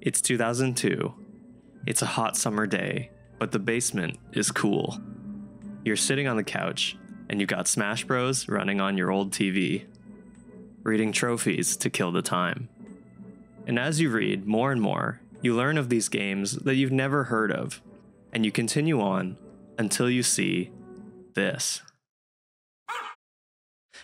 It's 2002. It's a hot summer day, but the basement is cool. You're sitting on the couch, and you got Smash Bros. Running on your old TV, reading trophies to kill the time. And as you read more and more, you learn of these games that you've never heard of, and you continue on until you see this.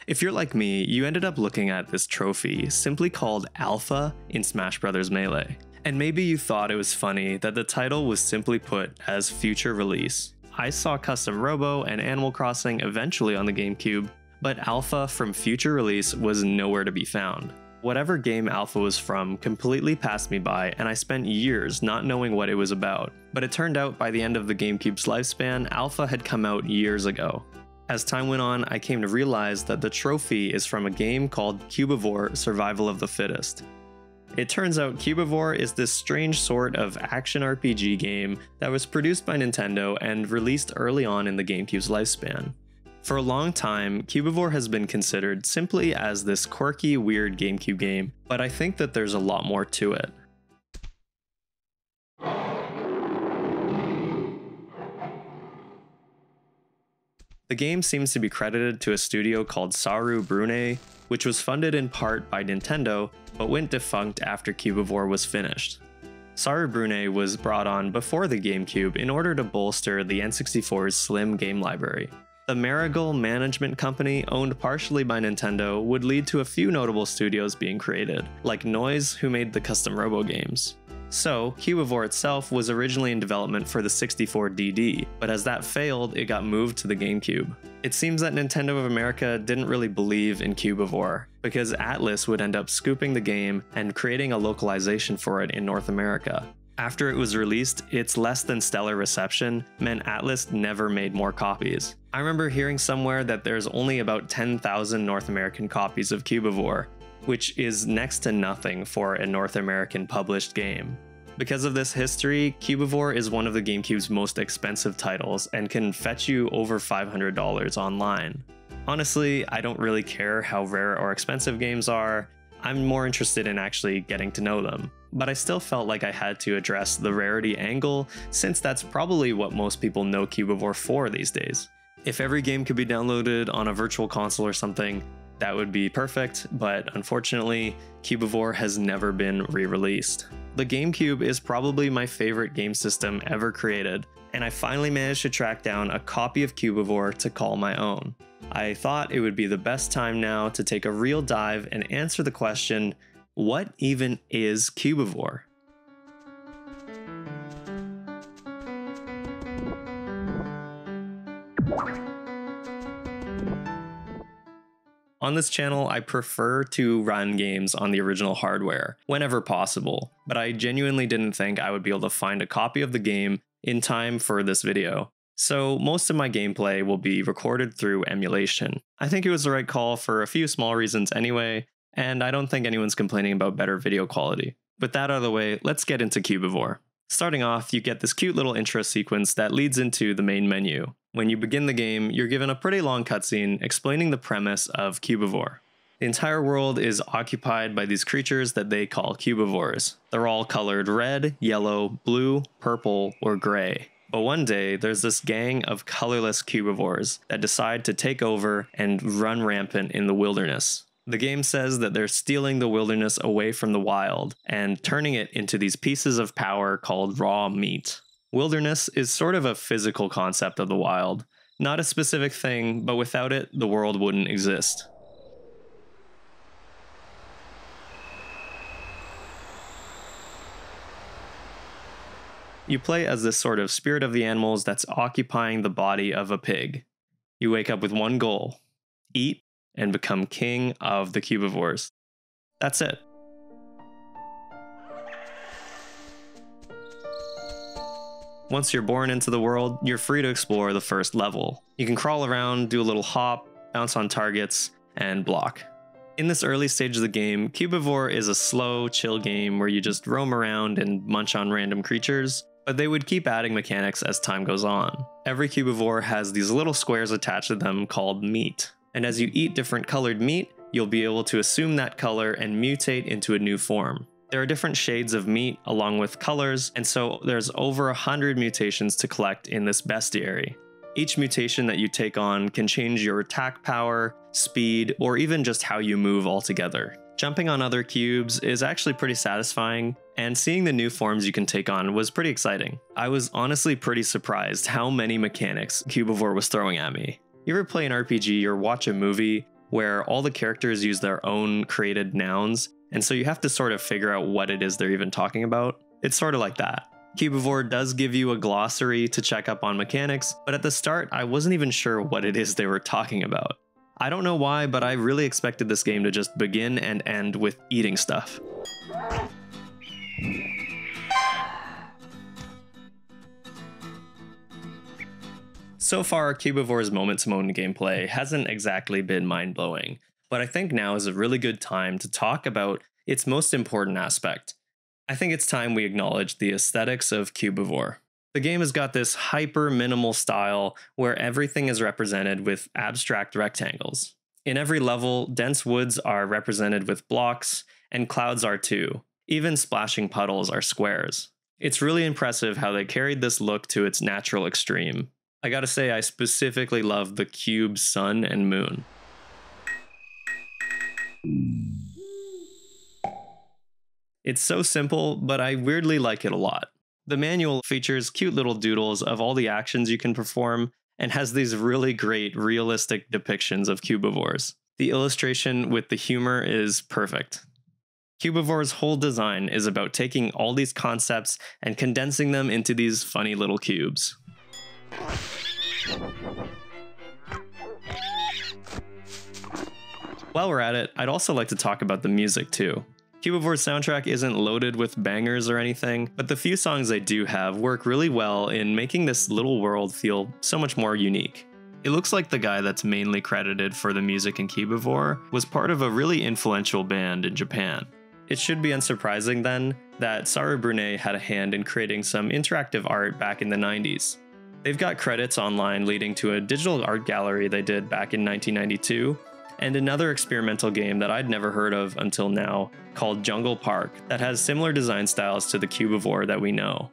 If you're like me, you ended up looking at this trophy simply called Alpha in Smash Bros. Melee. And maybe you thought it was funny that the title was simply put as future release. I saw Custom Robo and Animal Crossing eventually on the Gamecube, but Alpha from future release was nowhere to be found. Whatever game Alpha was from completely passed me by, and I spent years not knowing what it was about. But it turned out by the end of the Gamecube's lifespan, Alpha had come out years ago. As time went on, I came to realize that the trophy is from a game called Cubivore Survival of the Fittest. It turns out Cubivore is this strange sort of action RPG game that was produced by Nintendo and released early on in the Gamecube's lifespan. For a long time, Cubivore has been considered simply as this quirky, weird Gamecube game, but I think that there's a lot more to it. The game seems to be credited to a studio called Saru Brune, which was funded in part by Nintendo, but went defunct after Cubivore was finished. Saru Brune was brought on before the GameCube in order to bolster the N64's slim game library. The Marigold Management Company, owned partially by Nintendo, would lead to a few notable studios being created, like Noise, who made the Custom Robo games. So, Cubivore itself was originally in development for the 64DD, but as that failed, it got moved to the GameCube. It seems that Nintendo of America didn't really believe in Cubivore, because Atlus would end up scooping the game and creating a localization for it in North America. After it was released, its less than stellar reception meant Atlus never made more copies. I remember hearing somewhere that there's only about 10,000 North American copies of Cubivore, which is next to nothing for a North American published game. Because of this history, Cubivore is one of the GameCube's most expensive titles and can fetch you over $500 online. Honestly, I don't really care how rare or expensive games are. I'm more interested in actually getting to know them. But I still felt like I had to address the rarity angle, since that's probably what most people know Cubivore for these days. If every game could be downloaded on a virtual console or something, that would be perfect, but unfortunately, Cubivore has never been re-released. The GameCube is probably my favorite game system ever created, and I finally managed to track down a copy of Cubivore to call my own. I thought it would be the best time now to take a real dive and answer the question, what even is Cubivore? On this channel, I prefer to run games on the original hardware, whenever possible, but I genuinely didn't think I would be able to find a copy of the game in time for this video. So most of my gameplay will be recorded through emulation. I think it was the right call for a few small reasons anyway, and I don't think anyone's complaining about better video quality. With that out of the way, let's get into Cubivore. Starting off, you get this cute little intro sequence that leads into the main menu. When you begin the game, you're given a pretty long cutscene explaining the premise of Cubivore. The entire world is occupied by these creatures that they call Cubivores. They're all colored red, yellow, blue, purple, or gray. But one day, there's this gang of colorless Cubivores that decide to take over and run rampant in the wilderness. The game says that they're stealing the wilderness away from the wild and turning it into these pieces of power called raw meat. Wilderness is sort of a physical concept of the wild, not a specific thing, but without it, the world wouldn't exist. You play as this sort of spirit of the animals that's occupying the body of a pig. You wake up with one goal: eat and become king of the Cubivores. That's it. Once you're born into the world, you're free to explore the first level. You can crawl around, do a little hop, bounce on targets, and block. In this early stage of the game, Cubivore is a slow, chill game where you just roam around and munch on random creatures, but they would keep adding mechanics as time goes on. Every Cubivore has these little squares attached to them called meat, and as you eat different colored meat, you'll be able to assume that color and mutate into a new form. There are different shades of meat along with colors, and so there's over 100 mutations to collect in this bestiary. Each mutation that you take on can change your attack power, speed, or even just how you move altogether. Jumping on other cubes is actually pretty satisfying, and seeing the new forms you can take on was pretty exciting. I was honestly pretty surprised how many mechanics Cubivore was throwing at me. You ever play an RPG or watch a movie where all the characters use their own created nouns, and so you have to sort of figure out what it is they're even talking about? It's sort of like that. Cubivore does give you a glossary to check up on mechanics, but at the start I wasn't even sure what it is they were talking about. I don't know why, but I really expected this game to just begin and end with eating stuff. So far, Cubivore's moment-to-moment gameplay hasn't exactly been mind-blowing, but I think now is a really good time to talk about its most important aspect. I think it's time we acknowledge the aesthetics of Cubivore. The game has got this hyper-minimal style where everything is represented with abstract rectangles. In every level, dense woods are represented with blocks, and clouds are too. Even splashing puddles are squares. It's really impressive how they carried this look to its natural extreme. I gotta say, I specifically love the cube's sun and moon. It's so simple, but I weirdly like it a lot. The manual features cute little doodles of all the actions you can perform, and has these really great realistic depictions of Cubivores. The illustration with the humor is perfect. Cubivore's whole design is about taking all these concepts and condensing them into these funny little cubes. While we're at it, I'd also like to talk about the music too. Cubivore's soundtrack isn't loaded with bangers or anything, but the few songs they do have work really well in making this little world feel so much more unique. It looks like the guy that's mainly credited for the music in Cubivore was part of a really influential band in Japan. It should be unsurprising then that Saru Brune had a hand in creating some interactive art back in the 90s. They've got credits online leading to a digital art gallery they did back in 1992, and another experimental game that I'd never heard of until now called Jungle Park that has similar design styles to the Cubivore that we know.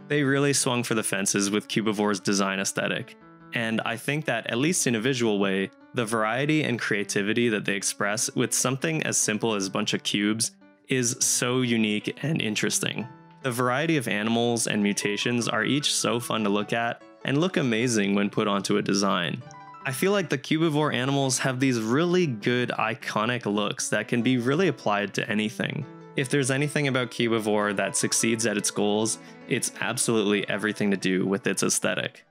They really swung for the fences with Cubivore's design aesthetic, and I think that, at least in a visual way, the variety and creativity that they express with something as simple as a bunch of cubes is so unique and interesting. The variety of animals and mutations are each so fun to look at and look amazing when put onto a design. I feel like the Cubivore animals have these really good iconic looks that can be really applied to anything. If there's anything about Cubivore that succeeds at its goals, it's absolutely everything to do with its aesthetic.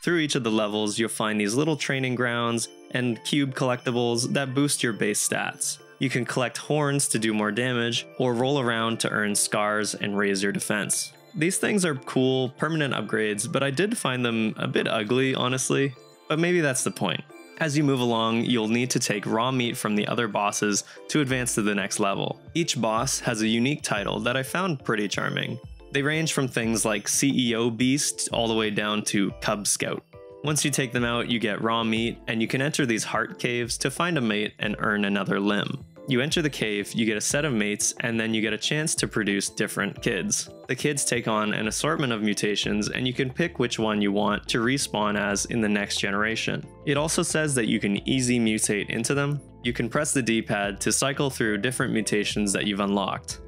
Through each of the levels, you'll find these little training grounds and cube collectibles that boost your base stats. You can collect horns to do more damage, or roll around to earn scars and raise your defense. These things are cool, permanent upgrades, but I did find them a bit ugly, honestly. But maybe that's the point. As you move along, you'll need to take raw meat from the other bosses to advance to the next level. Each boss has a unique title that I found pretty charming. They range from things like CEO Beast all the way down to Cub Scout. Once you take them out, you get raw meat, and you can enter these heart caves to find a mate and earn another limb. You enter the cave, you get a set of mates, and then you get a chance to produce different kids. The kids take on an assortment of mutations, and you can pick which one you want to respawn as in the next generation. It also says that you can easy mutate into them. You can press the D-pad to cycle through different mutations that you've unlocked.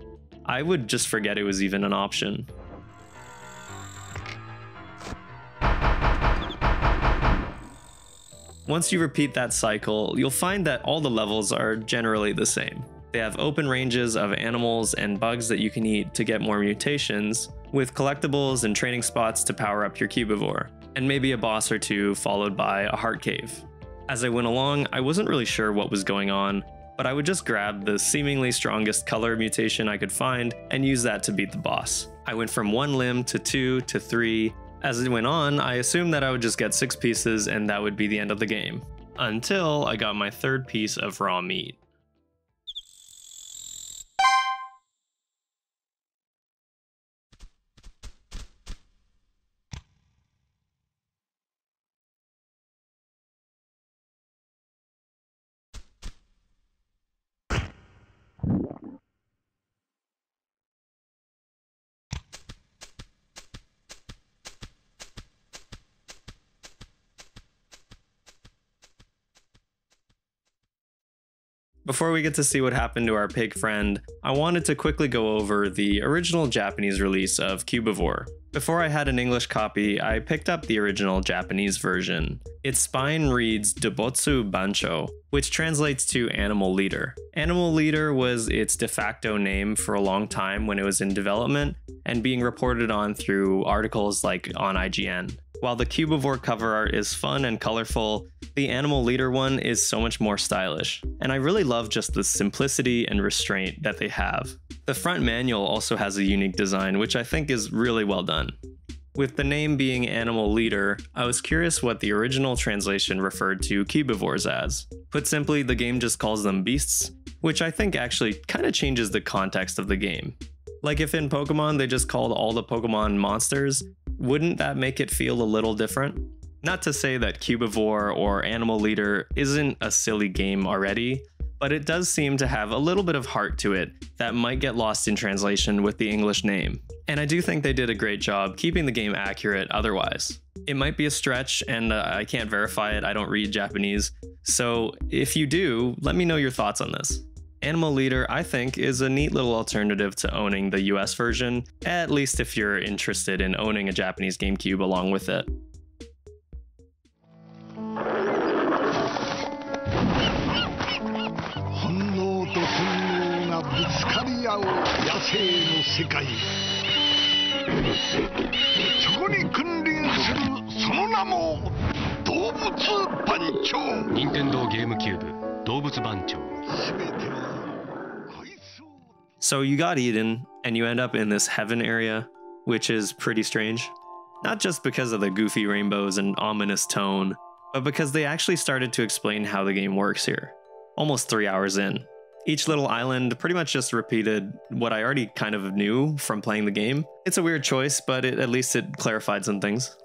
I would just forget it was even an option. Once you repeat that cycle, you'll find that all the levels are generally the same. They have open ranges of animals and bugs that you can eat to get more mutations, with collectibles and training spots to power up your Cubivore, and maybe a boss or two followed by a heart cave. As I went along, I wasn't really sure what was going on, but I would just grab the seemingly strongest color mutation I could find and use that to beat the boss. I went from 1 limb to 2 to 3. As it went on, I assumed that I would just get 6 pieces and that would be the end of the game. Until I got my 3rd piece of raw meat. Before we get to see what happened to our pig friend, I wanted to quickly go over the original Japanese release of Cubivore. Before I had an English copy, I picked up the original Japanese version. Its spine reads Dobotsu Bancho, which translates to Animal Leader. Animal Leader was its de facto name for a long time when it was in development and being reported on through articles like on IGN. While the Cubivore cover art is fun and colorful, the Animal Leader one is so much more stylish, and I really love just the simplicity and restraint that they have. The front manual also has a unique design, which I think is really well done. With the name being Animal Leader, I was curious what the original translation referred to Cubivores as. Put simply, the game just calls them beasts, which I think actually kind of changes the context of the game. Like if in Pokemon they just called all the Pokemon monsters, wouldn't that make it feel a little different? Not to say that Cubivore or Animal Leader isn't a silly game already, but it does seem to have a little bit of heart to it that might get lost in translation with the English name. And I do think they did a great job keeping the game accurate otherwise. It might be a stretch, and I can't verify it, I don't read Japanese, so if you do, let me know your thoughts on this. Animal Leader, I think, is a neat little alternative to owning the US version, at least if you're interested in owning a Japanese Gamecube along with it. Nintendo Gamecube 動物番長 So you got Eden, and you end up in this heaven area, which is pretty strange. Not just because of the goofy rainbows and ominous tone, but because they actually started to explain how the game works here. Almost 3 hours in. Each little island pretty much just repeated what I already kind of knew from playing the game. It's a weird choice, but at least it clarified some things.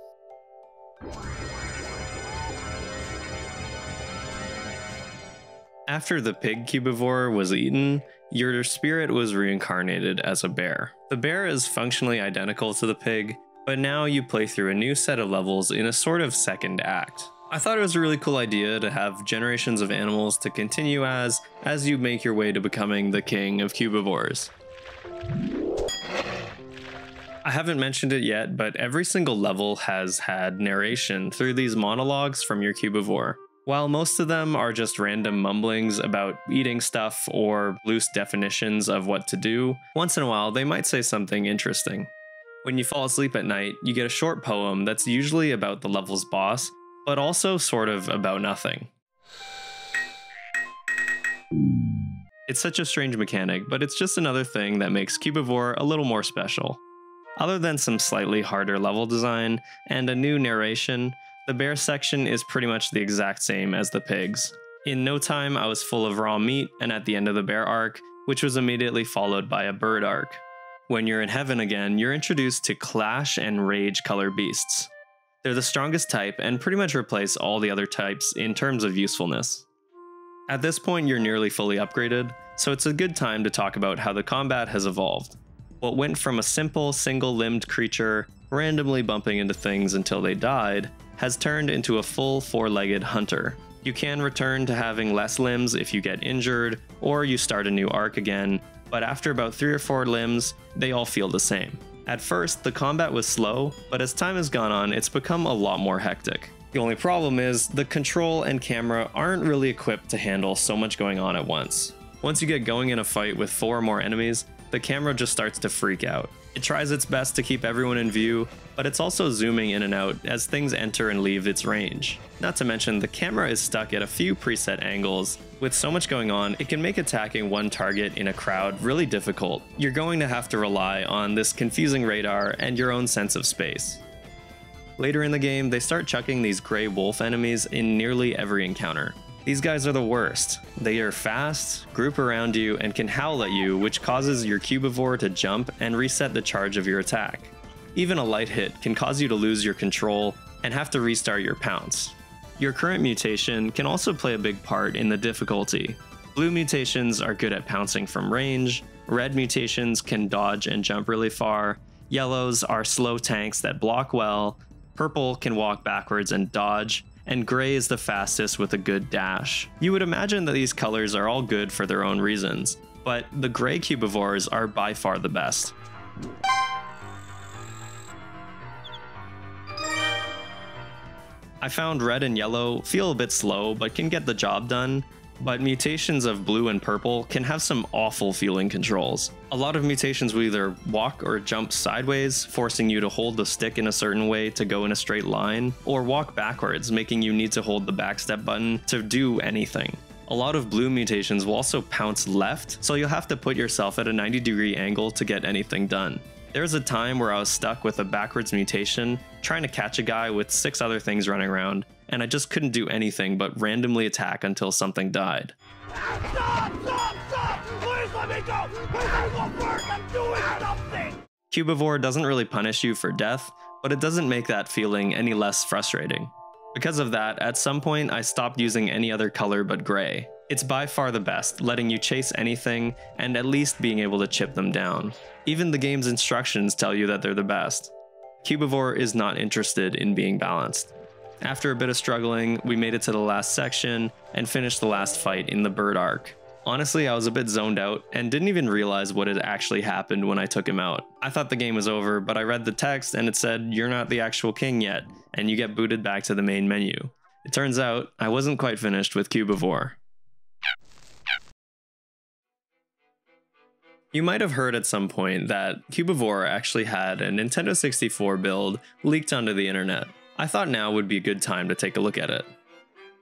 After the pig Cubivore was eaten, your spirit was reincarnated as a bear. The bear is functionally identical to the pig, but now you play through a new set of levels in a sort of second act. I thought it was a really cool idea to have generations of animals to continue as you make your way to becoming the king of Cubivores. I haven't mentioned it yet, but every single level has had narration through these monologues from your Cubivore. While most of them are just random mumblings about eating stuff or loose definitions of what to do, once in a while they might say something interesting. When you fall asleep at night, you get a short poem that's usually about the level's boss, but also sort of about nothing. It's such a strange mechanic, but it's just another thing that makes Cubivore a little more special. Other than some slightly harder level design and a new narration, the bear section is pretty much the exact same as the pigs. In no time, I was full of raw meat and at the end of the bear arc, which was immediately followed by a bird arc. When you're in heaven again, you're introduced to Clash and Rage color beasts. They're the strongest type and pretty much replace all the other types in terms of usefulness. At this point, you're nearly fully upgraded, so it's a good time to talk about how the combat has evolved. What went from a simple single-limbed creature randomly bumping into things until they died has turned into a full four-legged hunter. You can return to having less limbs if you get injured, or you start a new arc again, but after about 3 or 4 limbs, they all feel the same. At first, the combat was slow, but as time has gone on, it's become a lot more hectic. The only problem is, the control and camera aren't really equipped to handle so much going on at once. Once you get going in a fight with 4 or more enemies, the camera just starts to freak out. It tries its best to keep everyone in view, but it's also zooming in and out as things enter and leave its range. Not to mention, the camera is stuck at a few preset angles. With so much going on, it can make attacking one target in a crowd really difficult. You're going to have to rely on this confusing radar and your own sense of space. Later in the game, they start chucking these gray wolf enemies in nearly every encounter. These guys are the worst. They are fast, group around you, and can howl at you, which causes your Cubivore to jump and reset the charge of your attack. Even a light hit can cause you to lose your control and have to restart your pounce. Your current mutation can also play a big part in the difficulty. Blue mutations are good at pouncing from range, red mutations can dodge and jump really far, yellows are slow tanks that block well, purple can walk backwards and dodge, and gray is the fastest with a good dash. You would imagine that these colors are all good for their own reasons, but the gray Cubivores are by far the best. I found red and yellow feel a bit slow but can get the job done, but mutations of blue and purple can have some awful feeling controls. A lot of mutations will either walk or jump sideways, forcing you to hold the stick in a certain way to go in a straight line, or walk backwards, making you need to hold the backstep button to do anything. A lot of blue mutations will also pounce left, so you'll have to put yourself at a 90-degree angle to get anything done. There was a time where I was stuck with a backwards mutation, trying to catch a guy with 6 other things running around, and I just couldn't do anything but randomly attack until something died. Stop! Please let me go! Please let me go first! I'm doing something! Cubivore doesn't really punish you for death, but it doesn't make that feeling any less frustrating. Because of that, at some point I stopped using any other color but gray. It's by far the best, letting you chase anything and at least being able to chip them down. Even the game's instructions tell you that they're the best. Cubivore is not interested in being balanced. After a bit of struggling, we made it to the last section and finished the last fight in the bird arc. Honestly, I was a bit zoned out and didn't even realize what had actually happened when I took him out. I thought the game was over, but I read the text and it said, "You're not the actual king yet," and you get booted back to the main menu. It turns out, I wasn't quite finished with Cubivore. You might have heard at some point that Cubivore actually had a Nintendo 64 build leaked onto the internet. I thought now would be a good time to take a look at it.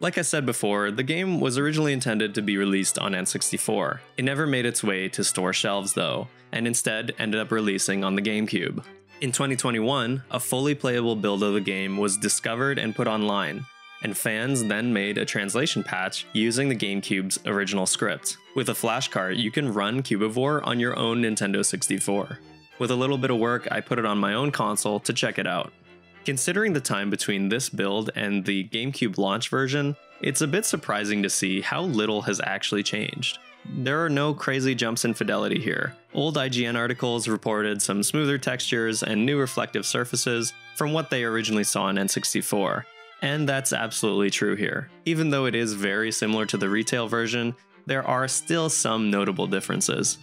Like I said before, the game was originally intended to be released on N64. It never made its way to store shelves though, and instead ended up releasing on the Gamecube. In 2021, a fully playable build of the game was discovered and put online, and fans then made a translation patch using the Gamecube's original script. With a flashcart, you can run Cubivore on your own Nintendo 64. With a little bit of work, I put it on my own console to check it out. Considering the time between this build and the GameCube launch version, it's a bit surprising to see how little has actually changed. There are no crazy jumps in fidelity here. Old IGN articles reported some smoother textures and new reflective surfaces from what they originally saw on N64, and that's absolutely true here. Even though it is very similar to the retail version, there are still some notable differences.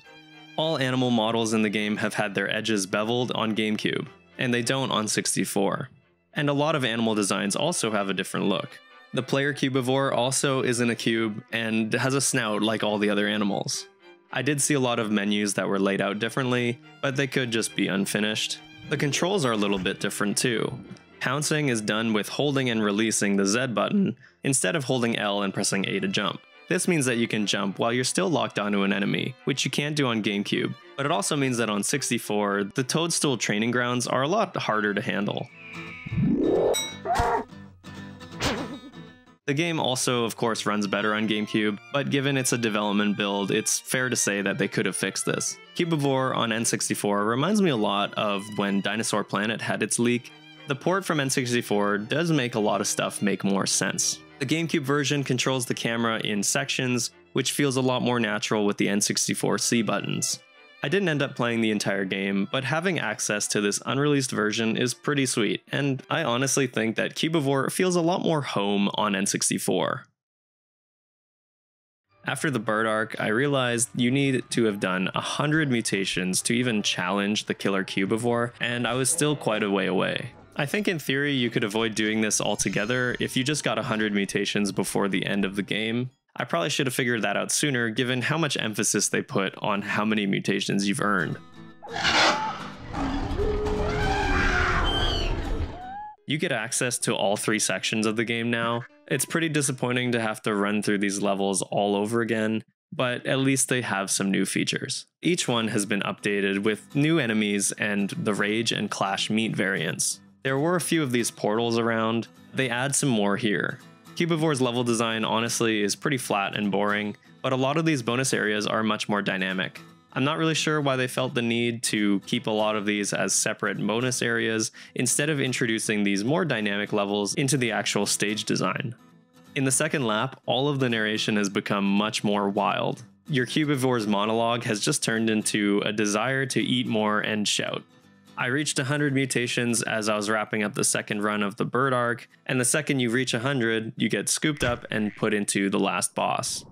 All animal models in the game have had their edges beveled on GameCube, and they don't on 64. And a lot of animal designs also have a different look. The player Cubivore also isn't a cube and has a snout like all the other animals. I did see a lot of menus that were laid out differently, but they could just be unfinished. The controls are a little bit different too. Pouncing is done with holding and releasing the Z button, instead of holding L and pressing A to jump. This means that you can jump while you're still locked onto an enemy, which you can't do on GameCube, but it also means that on 64, the Toadstool training grounds are a lot harder to handle. The game also, of course, runs better on GameCube, but given it's a development build, it's fair to say that they could have fixed this. Cubivore on N64 reminds me a lot of when Dinosaur Planet had its leak. The port from N64 does make a lot of stuff make more sense. The GameCube version controls the camera in sections, which feels a lot more natural with the N64C buttons. I didn't end up playing the entire game, but having access to this unreleased version is pretty sweet, and I honestly think that Cubivore feels a lot more home on N64. After the bird arc, I realized you need to have done 100 mutations to even challenge the killer Cubivore, and I was still quite a way away. I think in theory you could avoid doing this altogether if you just got 100 mutations before the end of the game. I probably should have figured that out sooner given how much emphasis they put on how many mutations you've earned. You get access to all 3 sections of the game now. It's pretty disappointing to have to run through these levels all over again, but at least they have some new features. Each one has been updated with new enemies and the Rage and Clash meat variants. There were a few of these portals around. They add some more here. Cubivore's level design honestly is pretty flat and boring, but a lot of these bonus areas are much more dynamic. I'm not really sure why they felt the need to keep a lot of these as separate bonus areas instead of introducing these more dynamic levels into the actual stage design. In the second lap, all of the narration has become much more wild. Your Cubivore's monologue has just turned into a desire to eat more and shout. I reached 100 mutations as I was wrapping up the second run of the bird arc, and the second you reach 100, you get scooped up and put into the last boss.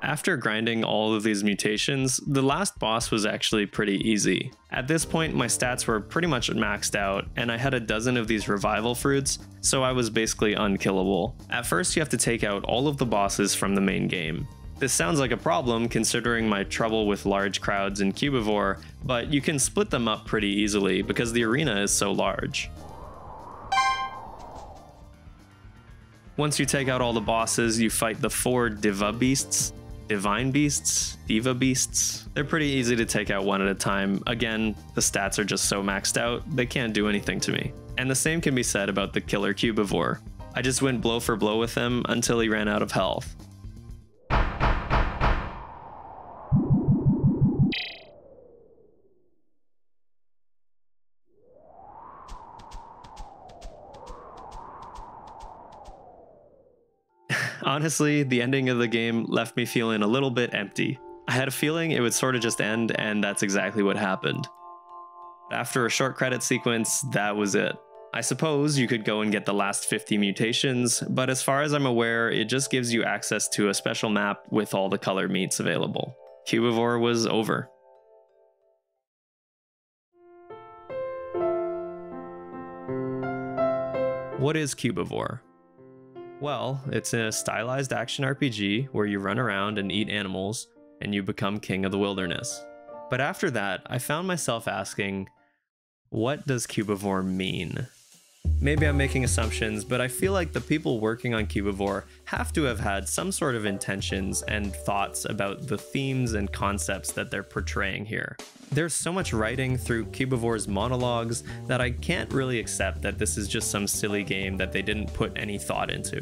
After grinding all of these mutations, the last boss was actually pretty easy. At this point, my stats were pretty much maxed out, and I had a dozen of these revival fruits, so I was basically unkillable. At first, you have to take out all of the bosses from the main game. This sounds like a problem considering my trouble with large crowds in Cubivore, but you can split them up pretty easily because the arena is so large. Once you take out all the bosses, you fight the 4 Divine Beasts. Diva Beasts. They're pretty easy to take out one at a time. Again, the stats are just so maxed out, they can't do anything to me. And the same can be said about the killer Cubivore. I just went blow for blow with him until he ran out of health. Honestly, the ending of the game left me feeling a little bit empty. I had a feeling it would sort of just end, and that's exactly what happened. After a short credit sequence, that was it. I suppose you could go and get the last 50 mutations, but as far as I'm aware, it just gives you access to a special map with all the color meats available. Cubivore was over. What is Cubivore? Well, it's a stylized action RPG where you run around and eat animals, and you become king of the wilderness. But after that, I found myself asking, what does Cubivore mean? Maybe I'm making assumptions, but I feel like the people working on Cubivore have to have had some sort of intentions and thoughts about the themes and concepts that they're portraying here. There's so much writing through Cubivore's monologues that I can't really accept that this is just some silly game that they didn't put any thought into.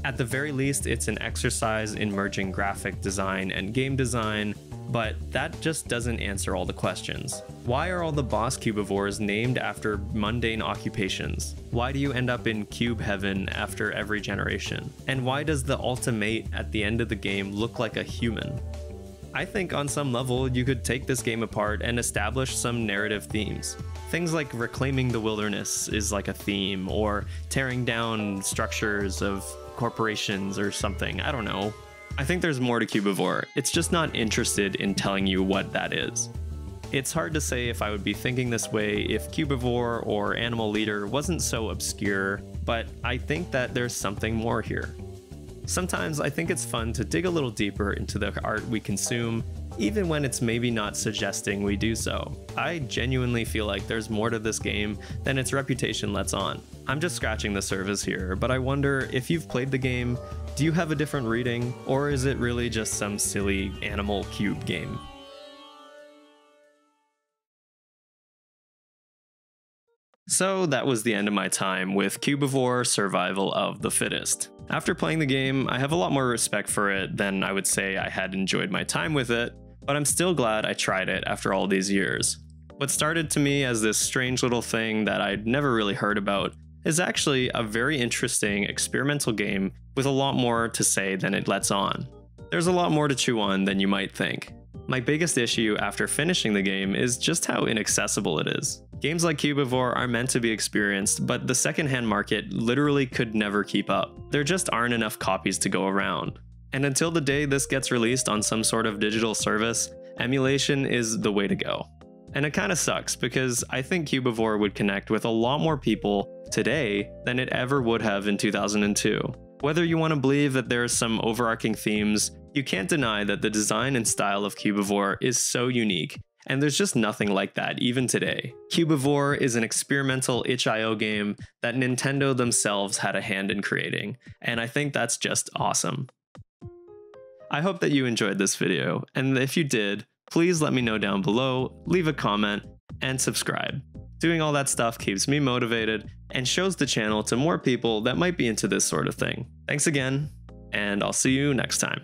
At the very least, it's an exercise in merging graphic design and game design, but that just doesn't answer all the questions. Why are all the boss Cubivores named after mundane occupations? Why do you end up in cube heaven after every generation? And why does the ultimate at the end of the game look like a human? I think on some level you could take this game apart and establish some narrative themes. Things like reclaiming the wilderness is like a theme, or tearing down structures of corporations or something, I don't know. I think there's more to Cubivore, it's just not interested in telling you what that is. It's hard to say if I would be thinking this way if Cubivore or Animal Leader wasn't so obscure, but I think that there's something more here. Sometimes I think it's fun to dig a little deeper into the art we consume, even when it's maybe not suggesting we do so. I genuinely feel like there's more to this game than its reputation lets on. I'm just scratching the surface here, but I wonder if you've played the game, do you have a different reading, or is it really just some silly animal cube game? So that was the end of my time with Cubivore Survival of the Fittest. After playing the game, I have a lot more respect for it than I would say I had enjoyed my time with it, but I'm still glad I tried it after all these years. What started to me as this strange little thing that I'd never really heard about is actually a very interesting experimental game with a lot more to say than it lets on. There's a lot more to chew on than you might think. My biggest issue after finishing the game is just how inaccessible it is. Games like Cubivore are meant to be experienced, but the secondhand market literally could never keep up. There just aren't enough copies to go around. And until the day this gets released on some sort of digital service, emulation is the way to go. And it kind of sucks because I think Cubivore would connect with a lot more people today than it ever would have in 2002. Whether you want to believe that there are some overarching themes, you can't deny that the design and style of Cubivore is so unique, and there's just nothing like that even today. Cubivore is an experimental itch.io game that Nintendo themselves had a hand in creating, and I think that's just awesome. I hope that you enjoyed this video, and if you did, please let me know down below, leave a comment, and subscribe. Doing all that stuff keeps me motivated and shows the channel to more people that might be into this sort of thing. Thanks again, and I'll see you next time.